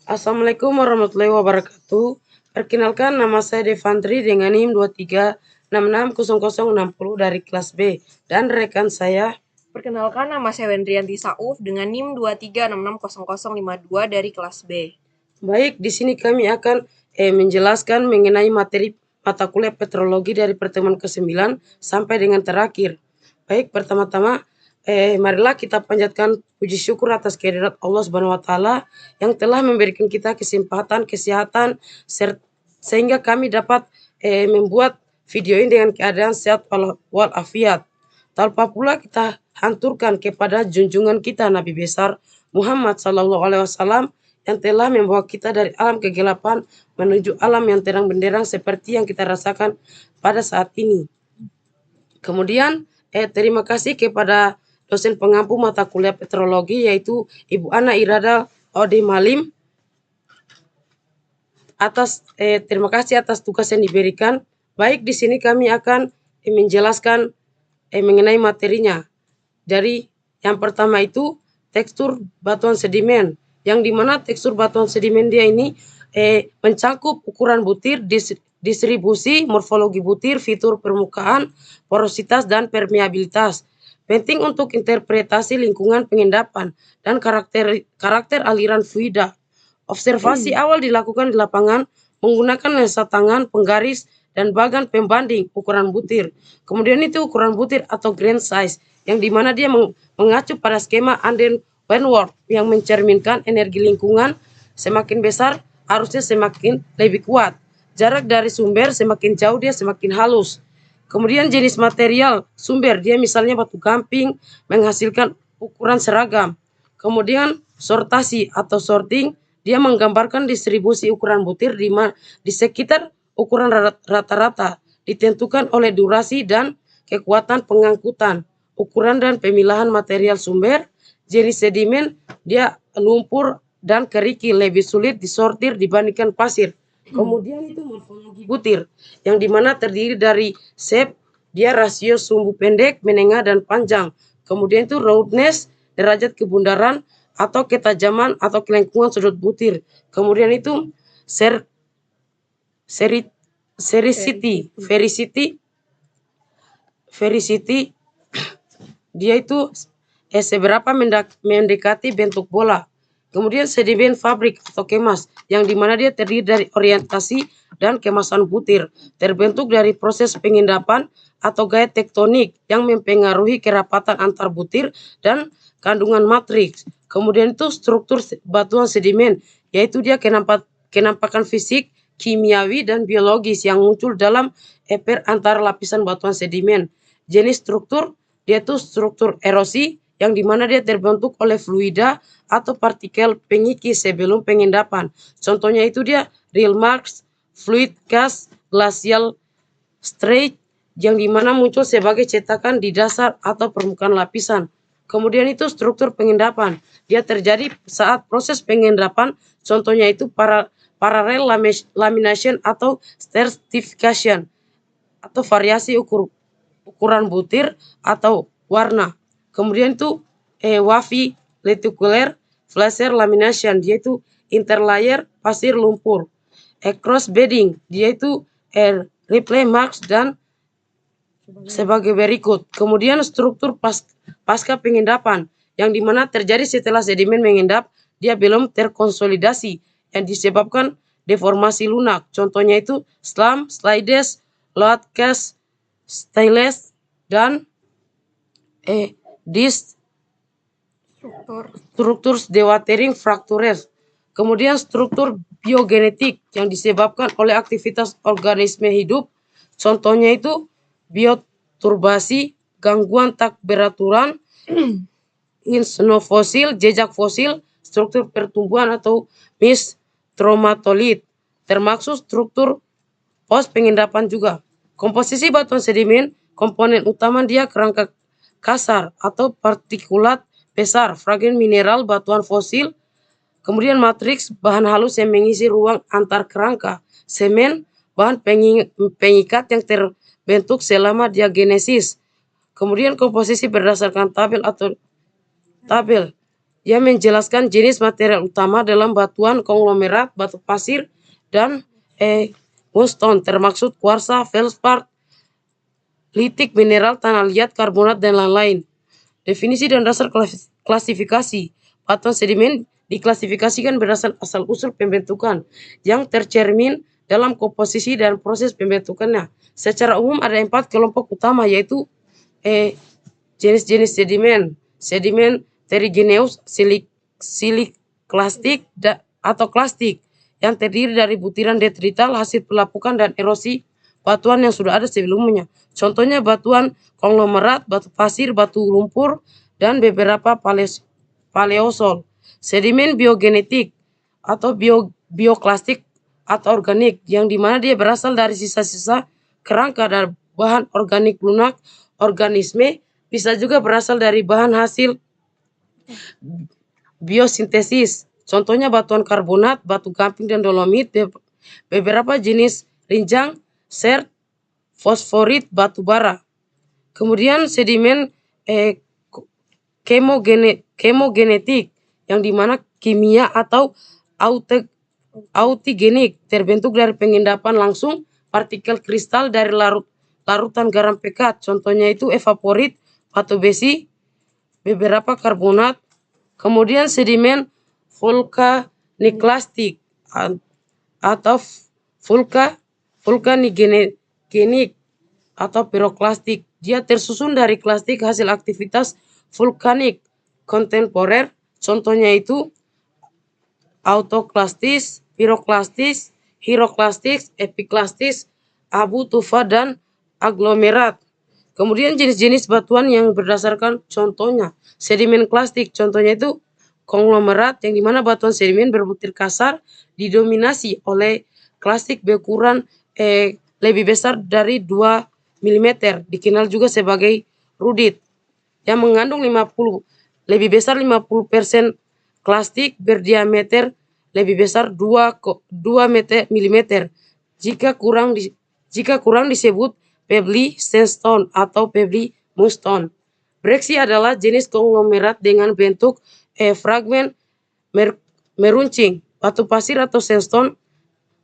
Assalamualaikum warahmatullahi wabarakatuh. Perkenalkan, nama saya Devantri dengan NIM 23660060 dari kelas B. Dan rekan saya, Perkenalkan, nama saya Wendrianti Sauf dengan NIM 23660052 dari kelas B. baik, di sini kami akan menjelaskan mengenai materi mata kuliah petrologi dari pertemuan ke-9 sampai dengan terakhir. Baik, pertama-tama marilah kita panjatkan puji syukur atas kehadirat Allah Subhanahu wa taala yang telah memberikan kita kesempatan, kesehatan sehingga kami dapat membuat video ini dengan keadaan sehat walafiat. Tanpa pula kita hanturkan kepada junjungan kita Nabi besar Muhammad sallallahu alaihi wasallam yang telah membawa kita dari alam kegelapan menuju alam yang terang benderang seperti yang kita rasakan pada saat ini. Kemudian terima kasih kepada dosen pengampu mata kuliah petrologi yaitu Ibu Ana Irada Ode Malim atas terima kasih atas tugas yang diberikan. Baik, di sini kami akan menjelaskan mengenai materinya. Dari yang pertama itu tekstur batuan sedimen, yang dimana tekstur batuan sedimen dia ini mencakup ukuran butir, distribusi, morfologi butir, fitur permukaan, porositas, dan permeabilitas. Penting untuk interpretasi lingkungan pengendapan dan karakter aliran fluida. Observasi awal dilakukan di lapangan menggunakan lensa tangan, penggaris, dan bagan pembanding ukuran butir. Kemudian itu ukuran butir atau grain size, yang dimana dia mengacu pada skema Anden-Wentworth yang mencerminkan energi lingkungan semakin besar harusnya semakin lebih kuat. Jarak dari sumber semakin jauh dia semakin halus. Kemudian jenis material sumber dia misalnya batu gamping menghasilkan ukuran seragam. Kemudian sortasi atau sorting dia menggambarkan distribusi ukuran butir di sekitar ukuran rata-rata ditentukan oleh durasi dan kekuatan pengangkutan, ukuran dan pemilahan material sumber. Jenis sedimen dia lumpur dan kerikil lebih sulit disortir dibandingkan pasir. Kemudian itu morfologi butir yang dimana terdiri dari shape dia rasio sumbu pendek, menengah, dan panjang. Kemudian itu roundness derajat kebundaran atau ketajaman atau kelengkungan sudut butir. Kemudian itu vericity dia itu seberapa mendekati bentuk bola. Kemudian sedimen fabrik atau kemas yang dimana dia terdiri dari orientasi dan kemasan butir, terbentuk dari proses pengendapan atau gaya tektonik yang mempengaruhi kerapatan antar butir dan kandungan matriks. Kemudian itu struktur batuan sedimen, yaitu dia kenampakan fisik, kimiawi, dan biologis yang muncul dalam antara lapisan batuan sedimen. Jenis struktur dia itu struktur erosi yang dimana dia terbentuk oleh fluida atau partikel pengikis sebelum pengendapan. Contohnya itu dia real marks, fluid gas, glacial stretch yang dimana muncul sebagai cetakan di dasar atau permukaan lapisan. Kemudian itu struktur pengendapan. Dia terjadi saat proses pengendapan, contohnya itu parallel lamination atau stratification atau variasi ukuran butir atau warna. Kemudian itu wavy lenticular flasher lamination, dia itu interlayer pasir lumpur. Cross bedding, dia itu replay marks dan sebagai berikut. Kemudian struktur pasca pengendapan yang dimana terjadi setelah sedimen mengendap, dia belum terkonsolidasi yang disebabkan deformasi lunak. Contohnya itu slump, slides, load cast, stylus, dan struktur dewatering fractures. Kemudian struktur biogenetik yang disebabkan oleh aktivitas organisme hidup. Contohnya itu bioturbasi, gangguan tak beraturan, insnofosil, jejak fosil, struktur pertumbuhan atau mistromatolith, termasuk struktur pos pengendapan juga. Komposisi batuan sedimen, komponen utama dia kerangka kasar atau partikulat besar, fragmen mineral, batuan fosil, kemudian matriks, bahan halus yang mengisi ruang antar kerangka, semen, bahan pengikat yang terbentuk selama diagenesis. Kemudian komposisi berdasarkan tabel Ia menjelaskan jenis material utama dalam batuan konglomerat, batu pasir, dan moonstone, termaksud kuarsa, feldspar, litik, mineral, tanah liat, karbonat, dan lain-lain. Definisi dan dasar klasifikasi. Batuan sedimen diklasifikasikan berdasar asal-usul pembentukan yang tercermin dalam komposisi dan proses pembentukannya. Secara umum ada 4 kelompok utama, yaitu jenis-jenis sedimen. Sedimen terrigenous, siliklastik atau klastik yang terdiri dari butiran detrital hasil pelapukan dan erosi batuan yang sudah ada sebelumnya. Contohnya batuan konglomerat, batu pasir, batu lumpur, dan beberapa paleosol. Sedimen biogenetik atau bioklastik atau organik, yang dimana dia berasal dari sisa-sisa kerangka dan bahan organik lunak organisme, bisa juga berasal dari bahan hasil biosintesis. Contohnya batuan karbonat, batu gamping, dan dolomit, beberapa jenis rinjang, sert, fosforit, batu bara. Kemudian sedimen kemogenetik, yang dimana kimia atau autigenik, terbentuk dari pengendapan langsung partikel kristal dari larutan garam pekat. Contohnya itu evaporit, batu besi, beberapa karbonat. Kemudian sedimen vulkaniklastik atau vulkanigenik atau piroklastik. Dia tersusun dari klastik hasil aktivitas vulkanik kontemporer. Contohnya itu autoklastis, piroklastis, hiroklastis, epiklastis, abu tufa, dan aglomerat. Kemudian jenis-jenis batuan yang berdasarkan contohnya. Sedimen klastik, contohnya itu konglomerat, yang dimana batuan sedimen berbutir kasar didominasi oleh klastik berukuran lebih besar dari 2 mm, dikenal juga sebagai rudit, yang mengandung lebih besar 50% klastik berdiameter lebih besar 2 mm. Jika kurang disebut pebbly sandstone atau pebbly moonstone. Breksi adalah jenis konglomerat dengan bentuk fragmen meruncing. Batu pasir atau sandstone,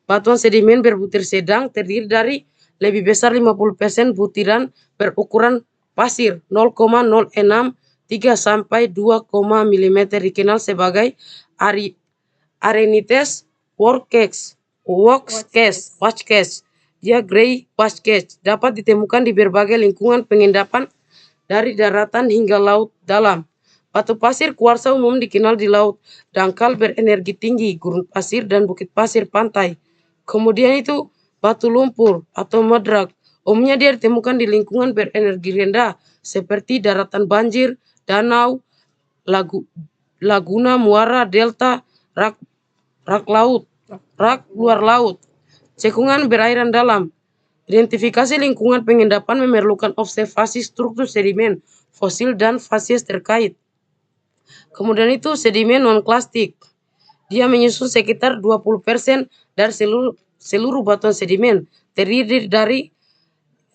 batuan sedimen berbutir sedang, terdiri dari lebih besar 50% butiran berukuran pasir 0,063 sampai 2, mm, dikenal sebagai arenites watchcase. Dia grey watchcase, dapat ditemukan di berbagai lingkungan pengendapan dari daratan hingga laut dalam. Batu pasir kuarsa umum dikenal di laut dangkal berenergi tinggi, gurun pasir, dan bukit pasir pantai. Kemudian itu batu lumpur atau mudrock, umumnya dia ditemukan di lingkungan berenergi rendah seperti daratan banjir, danau, laguna, muara, delta, rak luar laut, cekungan berairan dalam. Identifikasi lingkungan pengendapan memerlukan observasi struktur sedimen, fosil, dan fasies terkait. Kemudian itu sedimen non-klastik. Dia menyusun sekitar 20% dari seluruh batuan sedimen, terdiri dari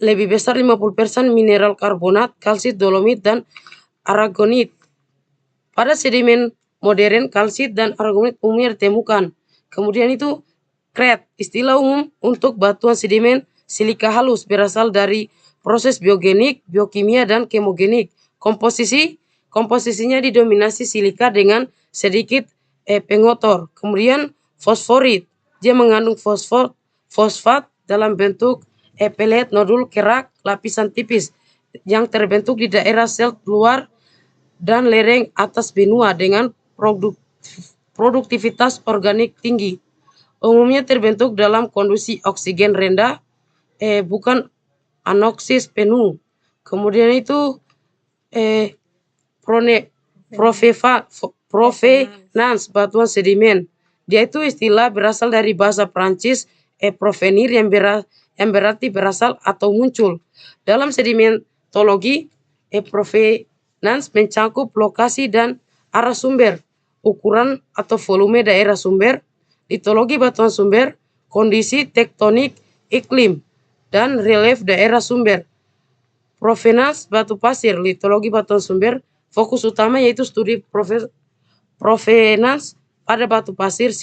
lebih besar 50% mineral karbonat, kalsit, dolomit, dan aragonit. Pada sedimen modern, kalsit dan aragonit umumnya ditemukan. Kemudian itu kret, istilah umum untuk batuan sedimen silika halus, berasal dari proses biogenik, biokimia, dan kemogenik. Komposisinya didominasi silika dengan sedikit pengotor. Kemudian fosforit, dia mengandung fosfat dalam bentuk pelet, nodul, kerak, lapisan tipis yang terbentuk di daerah sel luar dan lereng atas benua dengan produktivitas organik tinggi. Umumnya terbentuk dalam kondisi oksigen rendah, bukan anoksis penuh. Kemudian itu provenance, batuan sedimen. Dia itu istilah berasal dari bahasa Prancis provenir, yang berarti berasal atau muncul. Dalam sedimentologi, provenance mencakup lokasi dan arah sumber, ukuran atau volume daerah sumber, litologi batuan sumber, kondisi tektonik, iklim, dan relief daerah sumber. Provenance batu pasir, litologi batuan sumber, fokus utama yaitu studi provenance pada batu pasir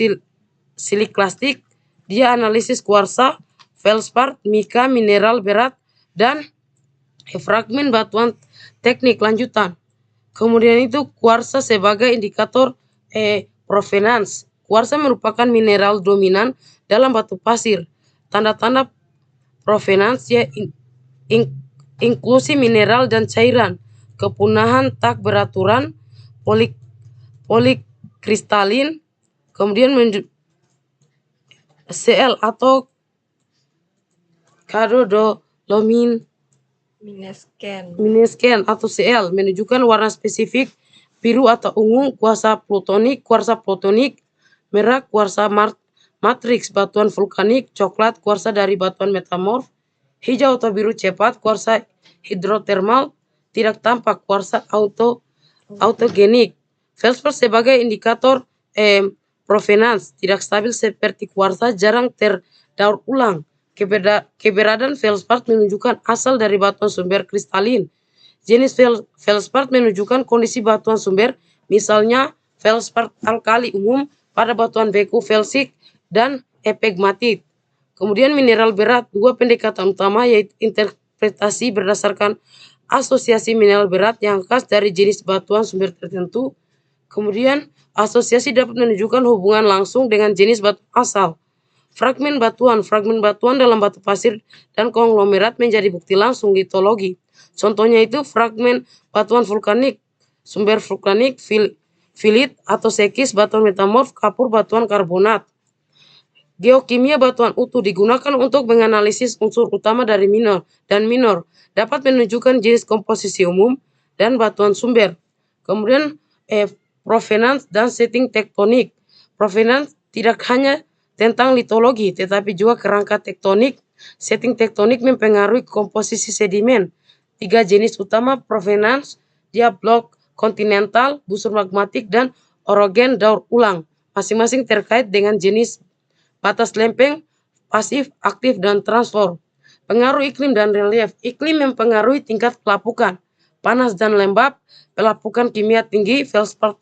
siliklastik, dia analisis kuarsa, feldspar, mika, mineral berat, dan fragmen batuan teknik lanjutan. Kemudian itu kuarsa sebagai indikator provenance. Kuarsa merupakan mineral dominan dalam batu pasir. Tanda-tanda provenance ya inklusi mineral dan cairan, kepunahan tak beraturan, polikristalin, kemudian Cl atau kadodolomin minesken atau Cl menunjukkan warna spesifik biru atau ungu, kuarsa plutonik, merah kuarsa matriks batuan vulkanik, coklat kuarsa dari batuan metamorf, hijau atau biru cepat kuarsa hidrotermal, tidak tampak kuarsa autogenik. Feldspar sebagai indikator provenance, tidak stabil seperti kuarsa, jarang terdaur ulang. Keberadaan feldspar menunjukkan asal dari batuan sumber kristalin. Jenis feldspar menunjukkan kondisi batuan sumber, misalnya feldspar alkali umum pada batuan beku felsik dan epegmatit. Kemudian mineral berat, dua pendekatan utama yaitu interpretasi berdasarkan asosiasi mineral berat yang khas dari jenis batuan sumber tertentu. Kemudian asosiasi dapat menunjukkan hubungan langsung dengan jenis batu asal. Fragmen batuan dalam batu pasir dan konglomerat menjadi bukti langsung litologi. Contohnya itu fragmen batuan vulkanik, sumber vulkanik, filit atau sekis, batuan metamorf, kapur, batuan karbonat. Geokimia batuan utuh digunakan untuk menganalisis unsur utama dari minor, dapat menunjukkan jenis komposisi umum dan batuan sumber. Kemudian provenance dan setting tektonik. Provenance tidak hanya tentang litologi, tetapi juga kerangka tektonik. Setting tektonik mempengaruhi komposisi sedimen. 3 jenis utama provenance, dia blok kontinental, busur magmatik, dan orogen daur ulang, masing-masing terkait dengan jenis batas lempeng, pasif, aktif, dan transform. Pengaruh iklim dan relief. Iklim mempengaruhi tingkat pelapukan. Panas dan lembab, pelapukan kimia tinggi, feldspar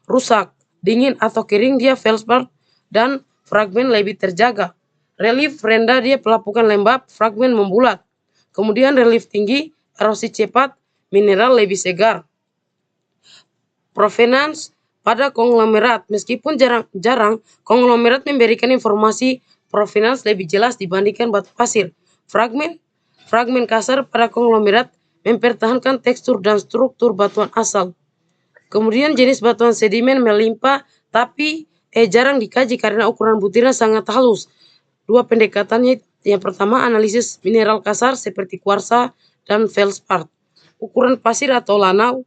rusak. Dingin atau kering, dia feldspar dan fragmen lebih terjaga. Relief rendah, dia pelapukan lembab, fragmen membulat. Kemudian relief tinggi, erosi cepat, mineral lebih segar. Provenance pada konglomerat. Meskipun jarang, konglomerat memberikan informasi provenance lebih jelas dibandingkan batu pasir. Fragmen kasar pada konglomerat mempertahankan tekstur dan struktur batuan asal. Kemudian jenis batuan sedimen melimpah tapi jarang dikaji karena ukuran butirnya sangat halus. 2 pendekatannya, yang pertama analisis mineral kasar seperti kuarsa dan feldspar. Ukuran pasir atau lanau.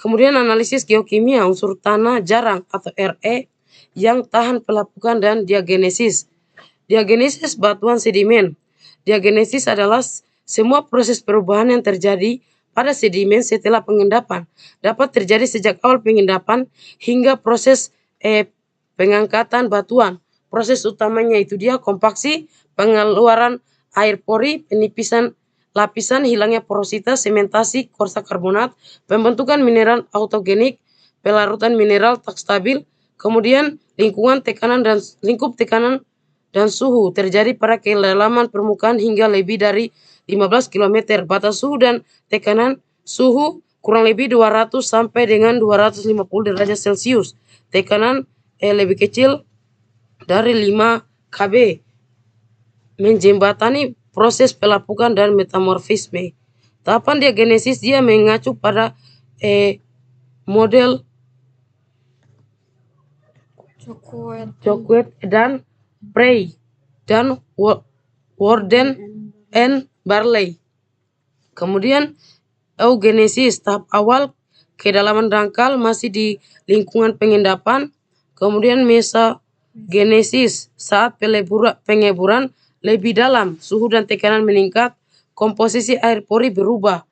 Kemudian analisis geokimia unsur tanah jarang atau Re yang tahan pelapukan dan diagenesis. Diagenesis batuan sedimen. Diagenesis adalah semua proses perubahan yang terjadi pada sedimen setelah pengendapan. Dapat terjadi sejak awal pengendapan hingga proses pengangkatan batuan. Proses utamanya itu dia kompaksi, pengeluaran air pori, penipisan lapisan, hilangnya porositas, sementasi, kuarsa karbonat, pembentukan mineral autogenik, pelarutan mineral tak stabil, kemudian lingkup tekanan dan suhu terjadi pada kedalaman permukaan hingga lebih dari 15 km. Batas suhu dan tekanan suhu kurang lebih 200 sampai dengan 250 derajat Celcius. Tekanan lebih kecil dari 5 kb. Menjembatani proses pelapukan dan metamorfisme. Tahapan diagenesis dia mengacu pada model Choquet dan Prey dan Warden and Barley. Kemudian eugenesis tahap awal, kedalaman dangkal masih di lingkungan pengendapan. Kemudian mesogenesis saat pengeburan lebih dalam, suhu dan tekanan meningkat, komposisi air pori berubah.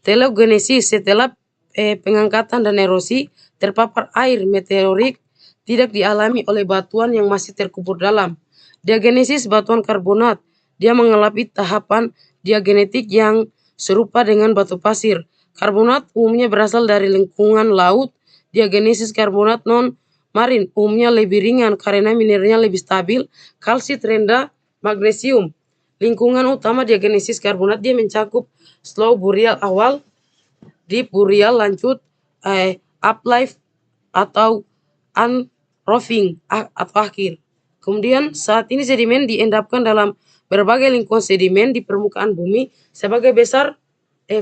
Teleogenesis setelah pengangkatan dan erosi, terpapar air meteorik tidak dialami oleh batuan yang masih terkubur dalam. Diagenesis batuan karbonat, dia mengalami tahapan diagenetik yang serupa dengan batu pasir. Karbonat umumnya berasal dari lingkungan laut, diagenesis karbonat non-marin umumnya lebih ringan karena mineralnya lebih stabil, kalsit rendah, magnesium. Lingkungan utama diagenesis karbonat dia mencakup slow burial awal, deep burial lanjut, uplife atau unroughing atau akhir. Kemudian saat ini sedimen diendapkan dalam berbagai lingkungan sedimen di permukaan bumi. Sebagai besar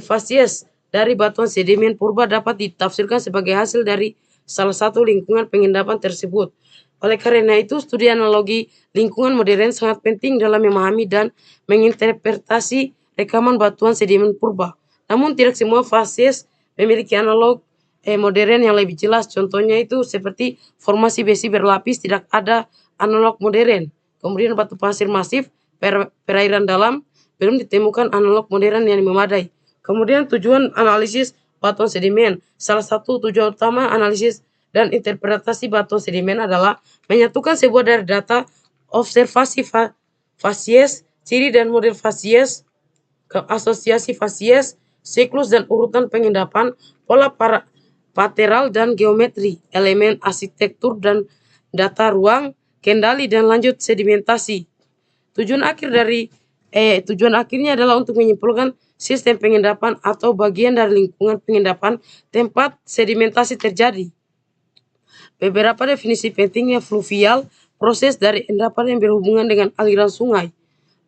fasies dari batuan sedimen purba dapat ditafsirkan sebagai hasil dari salah satu lingkungan pengendapan tersebut. Oleh karena itu, studi analogi lingkungan modern sangat penting dalam memahami dan menginterpretasi rekaman batuan sedimen purba. Namun tidak semua fasies memiliki analog modern yang lebih jelas. Contohnya itu seperti formasi besi berlapis tidak ada analog modern. Kemudian batu pasir masif, perairan dalam, belum ditemukan analog modern yang memadai. Kemudian tujuan analisis batuan sedimen. Salah satu tujuan utama analisis dan interpretasi batuan sedimen adalah menyatukan sebuah dari data observasi fasies, ciri dan model fasies, asosiasi fasies, siklus dan urutan pengendapan, pola pateral dan geometri, elemen arsitektur dan data ruang, kendali dan lanjut sedimentasi. Tujuan akhirnya adalah untuk menyimpulkan sistem pengendapan atau bagian dari lingkungan pengendapan tempat sedimentasi terjadi. Beberapa definisi pentingnya fluvial, proses dari endapan yang berhubungan dengan aliran sungai.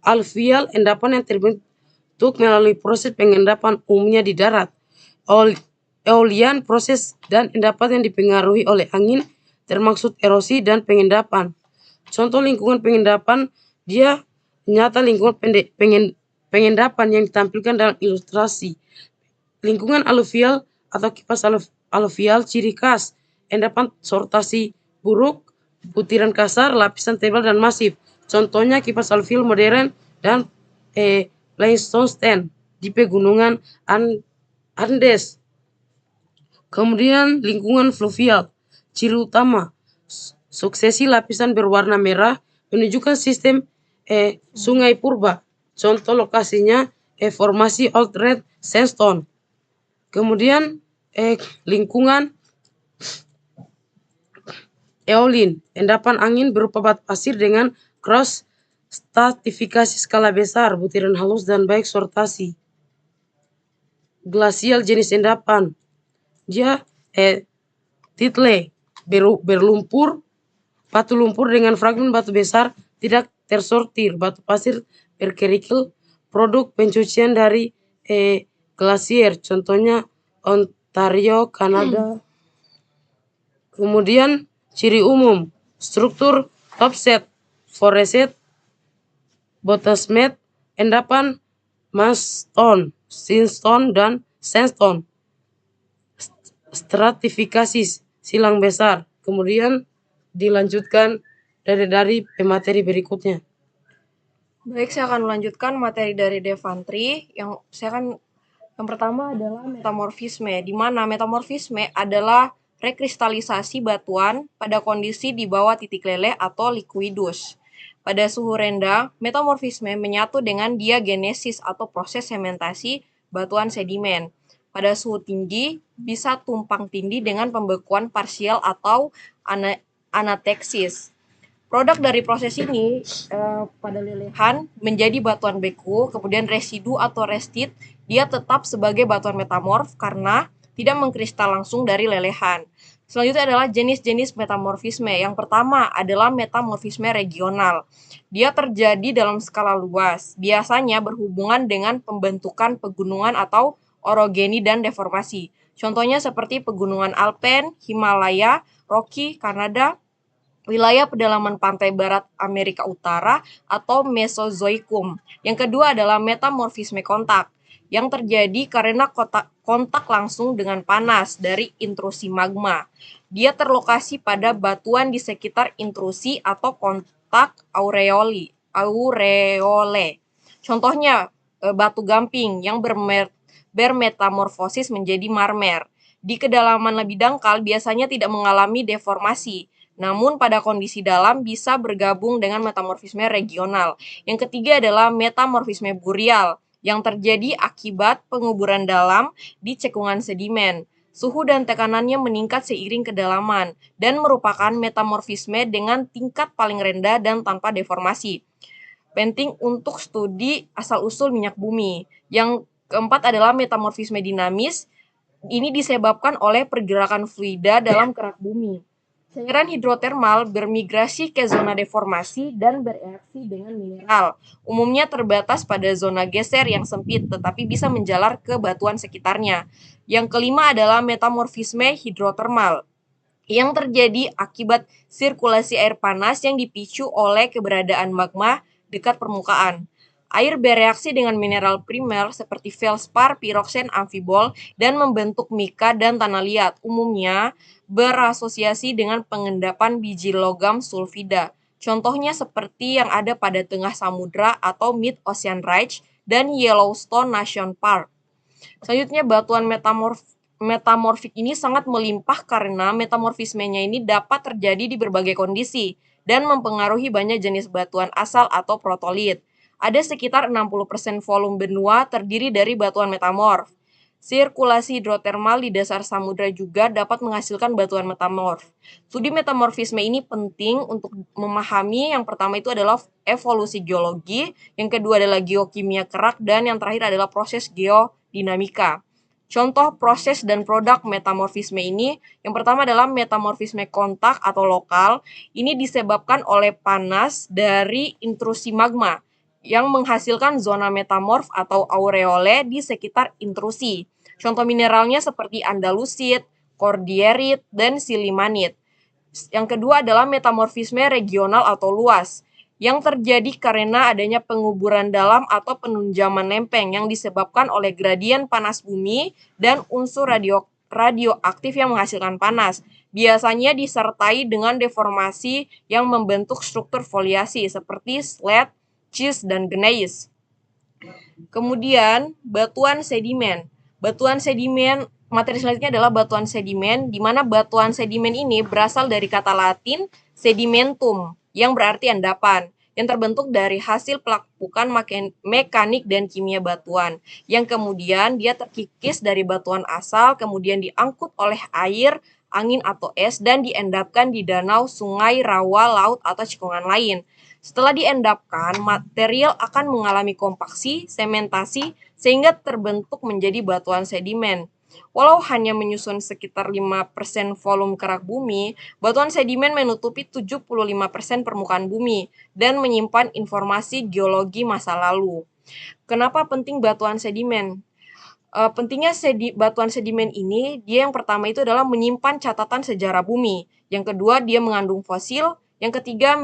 Alluvial, endapan yang terbentuk melalui proses pengendapan umumnya di darat. Eolian, proses dan endapan yang dipengaruhi oleh angin, termaksud erosi dan pengendapan. Contoh lingkungan pengendapan, dia nyata lingkungan pengendapan yang ditampilkan dalam ilustrasi. Lingkungan aluvial atau kipas aluvial ciri khas, endapan sortasi buruk, butiran kasar, lapisan tebal dan masif. Contohnya kipas aluvial modern dan limestone di pegunungan Andes. Kemudian lingkungan fluvial, ciri utama, suksesi lapisan berwarna merah menunjukkan sistem sungai purba. Contoh lokasinya formasi Old Red Sandstone. Kemudian lingkungan eolin, endapan angin berupa batu pasir dengan cross stratifikasi skala besar, butiran halus dan baik sortasi. Glasial jenis endapan, dia title berlumpur, batu lumpur dengan fragmen batu besar tidak tersortir, batu pasir berkerikil, produk pencucian dari glasier, contohnya Ontario, Kanada. Kemudian ciri umum, struktur topset, foreset, bottomset, endapan mudstone, sandstone dan sandstone. Stratifikasi silang besar. Kemudian dilanjutkan dari pemateri berikutnya. Baik, saya akan melanjutkan materi dari Devantri. Yang pertama adalah metamorfisme, di mana metamorfisme adalah rekristalisasi batuan pada kondisi di bawah titik leleh atau liquidus. Pada suhu rendah, metamorfisme menyatu dengan diagenesis atau proses sementasi batuan sedimen. Pada suhu tinggi, bisa tumpang tindih dengan pembekuan parsial atau anateksis. Produk dari proses ini pada lelehan menjadi batuan beku, kemudian residu atau restit, dia tetap sebagai batuan metamorf karena tidak mengkristal langsung dari lelehan. Selanjutnya adalah jenis-jenis metamorfisme. Yang pertama adalah metamorfisme regional. Dia terjadi dalam skala luas, biasanya berhubungan dengan pembentukan pegunungan atau orogeni dan deformasi. Contohnya seperti pegunungan Alpen, Himalaya, Rocky, Kanada, wilayah pedalaman pantai barat Amerika Utara, atau Mesozoikum. Yang kedua adalah metamorfisme kontak, yang terjadi karena kontak langsung dengan panas dari intrusi magma. Dia terlokasi pada batuan di sekitar intrusi atau kontak aureole. Contohnya batu gamping yang bermetamorfosis menjadi marmer. Di kedalaman lebih dangkal biasanya tidak mengalami deformasi, namun pada kondisi dalam bisa bergabung dengan metamorfisme regional. Yang ketiga adalah metamorfisme burial, yang terjadi akibat penguburan dalam di cekungan sedimen. Suhu dan tekanannya meningkat seiring kedalaman dan merupakan metamorfisme dengan tingkat paling rendah dan tanpa deformasi. Penting untuk studi asal-usul minyak bumi. Yang keempat adalah metamorfisme dinamis. Ini disebabkan oleh pergerakan fluida dalam kerak bumi. Cairan hidrotermal bermigrasi ke zona deformasi dan bereaksi dengan mineral. Umumnya terbatas pada zona geser yang sempit, tetapi bisa menjalar ke batuan sekitarnya. Yang kelima adalah metamorfisme hidrotermal yang terjadi akibat sirkulasi air panas yang dipicu oleh keberadaan magma dekat permukaan. Air bereaksi dengan mineral primer seperti feldspar, piroksen, amfibol, dan membentuk mika dan tanah liat. Umumnya berasosiasi dengan pengendapan biji logam sulfida. Contohnya seperti yang ada pada tengah samudra atau Mid-Ocean Ridge dan Yellowstone National Park. Selanjutnya batuan metamorfik ini sangat melimpah karena metamorfismenya ini dapat terjadi di berbagai kondisi dan mempengaruhi banyak jenis batuan asal atau protolit. Ada sekitar 60% volume benua terdiri dari batuan metamorf. Sirkulasi hidrotermal di dasar samudra juga dapat menghasilkan batuan metamorf. Studi metamorfisme ini penting untuk memahami yang pertama itu adalah evolusi geologi, yang kedua adalah geokimia kerak, dan yang terakhir adalah proses geodinamika. Contoh proses dan produk metamorfisme ini, yang pertama adalah metamorfisme kontak atau lokal. Ini disebabkan oleh panas dari intrusi magma yang menghasilkan zona metamorf atau aureole di sekitar intrusi. Contoh mineralnya seperti andalusit, cordierit, dan silimanit. Yang kedua adalah metamorfisme regional atau luas, yang terjadi karena adanya penguburan dalam atau penunjaman lempeng yang disebabkan oleh gradien panas bumi dan unsur radioaktif yang menghasilkan panas. Biasanya disertai dengan deformasi yang membentuk struktur foliasi seperti slat, schist, dan gneiss. Kemudian, batuan sedimen. Batuan sedimen, materi selanjutnya adalah batuan sedimen, di mana batuan sedimen ini berasal dari kata Latin sedimentum, yang berarti endapan, yang terbentuk dari hasil pelapukan mekanik dan kimia batuan, yang kemudian dia terkikis dari batuan asal, kemudian diangkut oleh air, angin atau es, dan diendapkan di danau, sungai, rawa, laut, atau cekungan lain. Setelah diendapkan, material akan mengalami kompaksi, sementasi, sehingga terbentuk menjadi batuan sedimen. Walau hanya menyusun sekitar 5% volume kerak bumi, batuan sedimen menutupi 75% permukaan bumi dan menyimpan informasi geologi masa lalu. Kenapa penting batuan sedimen? Pentingnya batuan sedimen ini, dia yang pertama itu adalah menyimpan catatan sejarah bumi. Yang kedua, dia mengandung fosil. Yang ketiga,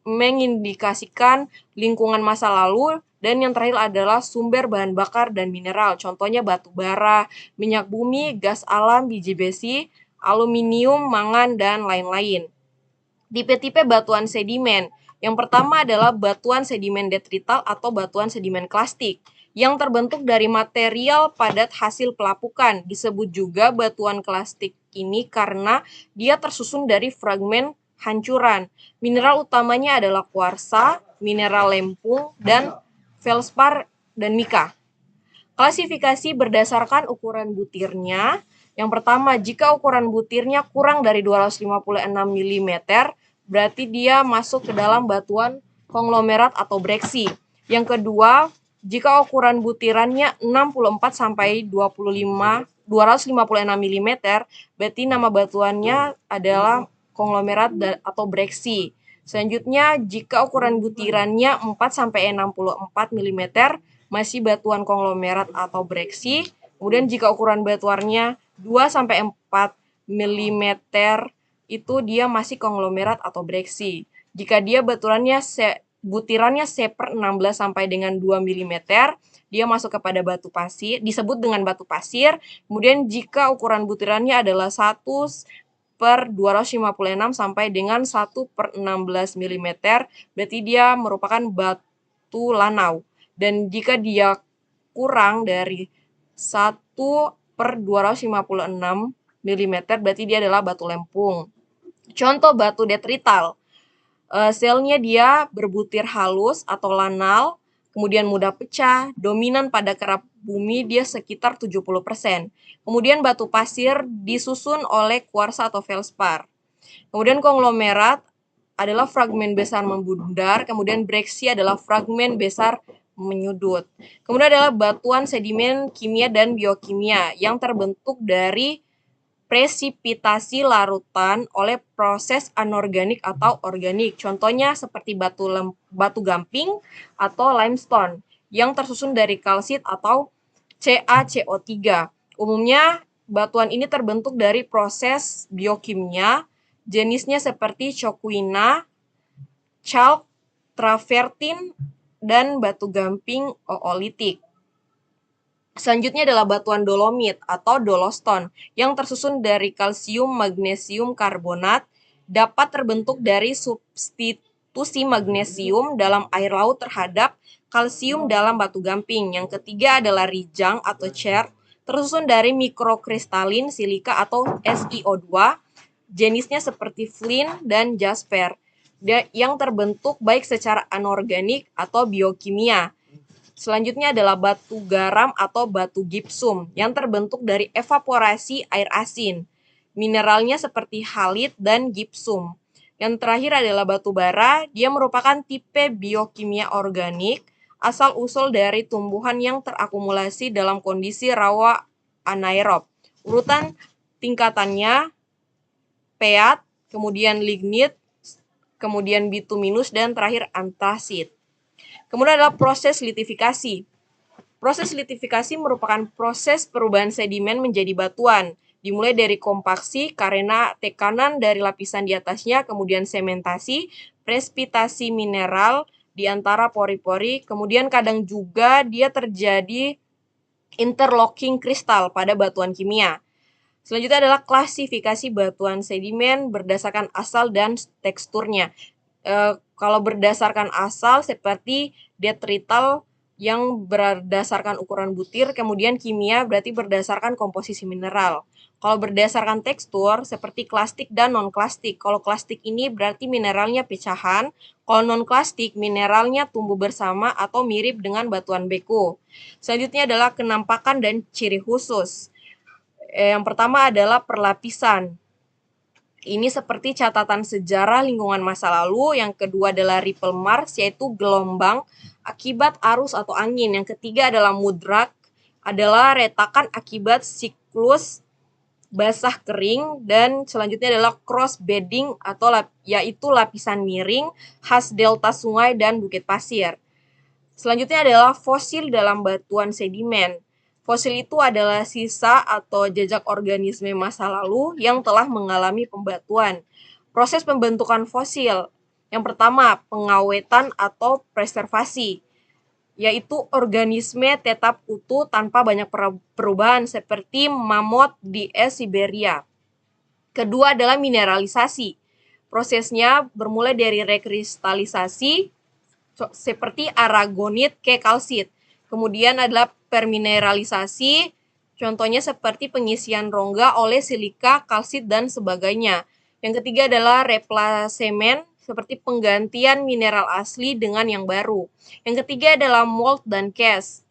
mengindikasikan lingkungan masa lalu. Dan yang terakhir adalah sumber bahan bakar dan mineral. Contohnya batu bara, minyak bumi, gas alam, biji besi, aluminium, mangan, dan lain-lain. Tipe-tipe batuan sedimen. Yang pertama adalah batuan sedimen detrital atau batuan sedimen klastik yang terbentuk dari material padat hasil pelapukan. Disebut juga batuan klastik ini karena dia tersusun dari fragmen hancuran. Mineral utamanya adalah kuarsa, mineral lempung, dan feldspar dan mika. Klasifikasi berdasarkan ukuran butirnya. Yang pertama, jika ukuran butirnya kurang dari 256 mm, berarti dia masuk ke dalam batuan konglomerat atau breksi. Yang kedua, jika ukuran butirannya 64 sampai 256 mm, berarti nama batuannya adalah konglomerat atau breksi. Selanjutnya, jika ukuran butirannya 4 sampai 64 mm, masih batuan konglomerat atau breksi. Kemudian jika ukuran batuannya 2 sampai 4 mm itu dia masih konglomerat atau breksi. Jika dia butirannya C/16 sampai dengan 2 mm, dia masuk kepada batu pasir, disebut dengan batu pasir. Kemudian jika ukuran butirannya adalah 1/256 sampai dengan 1/16 mm, berarti dia merupakan batu lanau. Dan jika dia kurang dari 1/256 mm, berarti dia adalah batu lempung. Contoh batu detrital. Selnya dia berbutir halus atau lanal, kemudian mudah pecah, dominan pada kerak bumi dia sekitar 70%. Kemudian batu pasir disusun oleh kuarsa atau feldspar. Kemudian konglomerat adalah fragmen besar membundar, kemudian breksi adalah fragmen besar menyudut. Kemudian adalah batuan sedimen kimia dan biokimia yang terbentuk dari presipitasi larutan oleh proses anorganik atau organik. Contohnya seperti batu gamping atau limestone yang tersusun dari kalsit atau CaCO3. Umumnya batuan ini terbentuk dari proses biokimia, jenisnya seperti coquina, chalk, travertin, dan batu gamping oolitik. Selanjutnya adalah batuan dolomit atau dolostone yang tersusun dari kalsium magnesium karbonat, dapat terbentuk dari substitusi magnesium dalam air laut terhadap kalsium dalam batu gamping. Yang ketiga adalah rijang atau chert, tersusun dari mikrokristalin silika atau SiO2, jenisnya seperti flint dan jasper, yang terbentuk baik secara anorganik atau biokimia. Selanjutnya adalah batu garam atau batu gipsum yang terbentuk dari evaporasi air asin. Mineralnya seperti halit dan gipsum. Yang terakhir adalah batu bara, dia merupakan tipe biokimia organik asal-usul dari tumbuhan yang terakumulasi dalam kondisi rawa anaerob. Urutan tingkatannya peat, kemudian lignit, kemudian bituminus, dan terakhir antrasit. Kemudian adalah proses litifikasi. Proses litifikasi merupakan proses perubahan sedimen menjadi batuan, dimulai dari kompaksi karena tekanan dari lapisan di atasnya, kemudian sementasi, presipitasi mineral di antara pori-pori, kemudian kadang juga dia terjadi interlocking kristal pada batuan kimia. Selanjutnya adalah klasifikasi batuan sedimen berdasarkan asal dan teksturnya. Kalau berdasarkan asal seperti detrital yang berdasarkan ukuran butir, kemudian kimia berarti berdasarkan komposisi mineral. Kalau berdasarkan tekstur seperti klastik dan non-klastik. Kalau klastik ini berarti mineralnya pecahan, kalau non-klastik mineralnya tumbuh bersama atau mirip dengan batuan beko. Selanjutnya adalah kenampakan dan ciri khusus. Yang pertama adalah perlapisan. Ini seperti catatan sejarah lingkungan masa lalu. Yang kedua adalah ripple marks, yaitu gelombang akibat arus atau angin. Yang ketiga adalah mudrak, adalah retakan akibat siklus basah kering. Dan selanjutnya adalah cross bedding atau yaitu lapisan miring khas delta sungai dan bukit pasir. Selanjutnya adalah fosil dalam batuan sedimen. Fosil itu adalah sisa atau jejak organisme masa lalu yang telah mengalami pembatuan. Proses pembentukan fosil. Yang pertama, pengawetan atau preservasi, yaitu organisme tetap utuh tanpa banyak perubahan seperti mamut di es Siberia. Kedua adalah mineralisasi. Prosesnya bermulai dari rekristalisasi seperti aragonit ke kalsit. Kemudian adalah permineralisasi, contohnya seperti pengisian rongga oleh silika, kalsit, dan sebagainya. Yang ketiga adalah replacement, seperti penggantian mineral asli dengan yang baru. Yang ketiga adalah mold dan cast,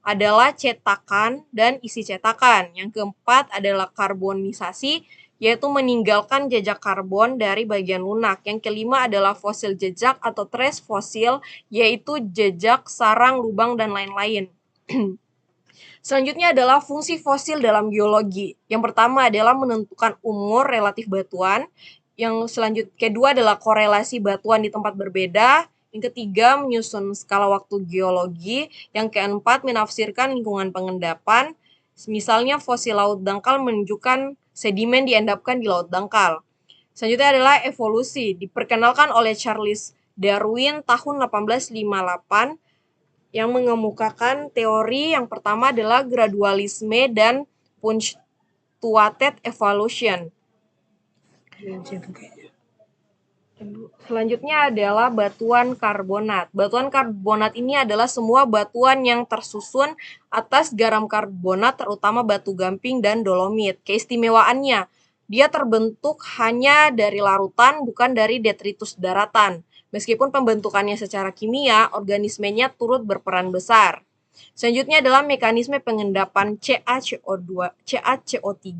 adalah cetakan dan isi cetakan. Yang keempat adalah karbonisasi, yaitu meninggalkan jejak karbon dari bagian lunak. Yang kelima adalah fosil jejak atau trace fosil, yaitu jejak sarang, lubang, dan lain-lain. Selanjutnya adalah fungsi fosil dalam geologi. Yang pertama adalah menentukan umur relatif batuan. Yang kedua adalah korelasi batuan di tempat berbeda. Yang ketiga, menyusun skala waktu geologi. Yang keempat, menafsirkan lingkungan pengendapan. Misalnya fosil laut dangkal menunjukkan sedimen diendapkan di laut dangkal. Selanjutnya adalah evolusi. Diperkenalkan oleh Charles Darwin tahun 1858 yang mengemukakan teori yang pertama adalah gradualisme dan punctuated evolution. Selanjutnya adalah batuan karbonat. Batuan karbonat ini adalah semua batuan yang tersusun atas garam karbonat, terutama batu gamping dan dolomit. Keistimewaannya, dia terbentuk hanya dari larutan, bukan dari detritus daratan. Meskipun pembentukannya secara kimia, organismenya turut berperan besar. Selanjutnya adalah mekanisme pengendapan CaCO3.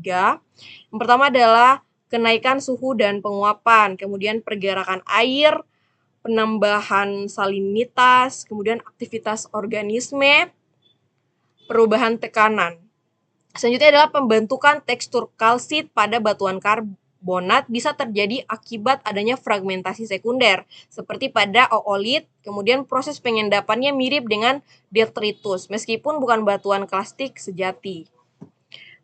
Yang pertama adalah kenaikan suhu dan penguapan, kemudian pergerakan air, penambahan salinitas, kemudian aktivitas organisme, perubahan tekanan. Selanjutnya adalah pembentukan tekstur kalsit pada batuan karbonat bisa terjadi akibat adanya fragmentasi sekunder, seperti pada oolit, kemudian proses pengendapannya mirip dengan detritus, meskipun bukan batuan klastik sejati.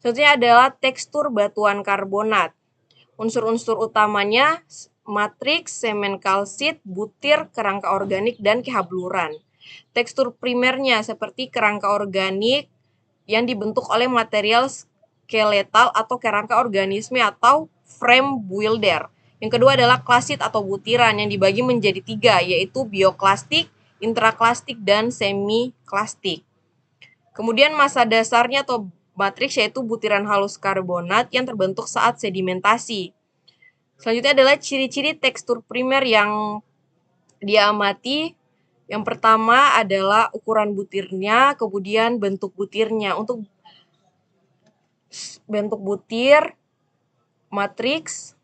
Selanjutnya adalah tekstur batuan karbonat. Unsur-unsur utamanya matriks, semen kalsit, butir, kerangka organik, dan kehabluran. Tekstur primernya seperti kerangka organik yang dibentuk oleh material skeletal atau kerangka organisme atau frame builder. Yang kedua adalah klasit atau butiran yang dibagi menjadi 3, yaitu bioklastik, intraklastik, dan semiklastik. Kemudian massa dasarnya atau matriks yaitu butiran halus karbonat yang terbentuk saat sedimentasi. Selanjutnya adalah ciri-ciri tekstur primer yang diamati. Yang pertama adalah ukuran butirnya, kemudian bentuk butirnya. Untuk bentuk butir, matriks,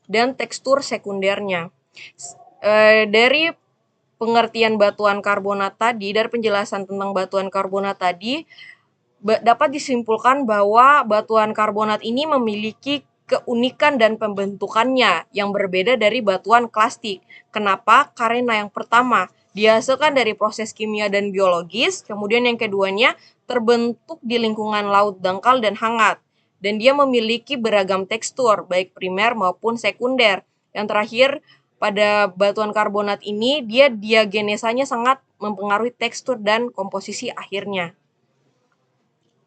dan tekstur sekundernya. Dari pengertian batuan karbonat tadi, dari penjelasan tentang batuan karbonat tadi, dapat disimpulkan bahwa batuan karbonat ini memiliki keunikan dan pembentukannya yang berbeda dari batuan klasik. Kenapa? Karena yang pertama, dihasilkan dari proses kimia dan biologis, kemudian yang keduanya terbentuk di lingkungan laut dangkal dan hangat, dan dia memiliki beragam tekstur, baik primer maupun sekunder. Yang terakhir, pada batuan karbonat ini, dia diagenesanya sangat mempengaruhi tekstur dan komposisi akhirnya.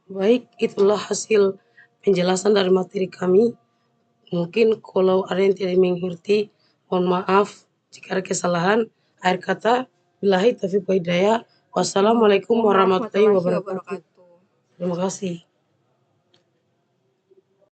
Baik, itulah hasil penjelasan dari materi kami. Mungkin kalau ada yang tidak mengerti, mohon maaf jika ada kesalahan. Akhir kata, billahi taufiq wa hidayah. Wassalamualaikum warahmatullahi wabarakatuh. Terima kasih.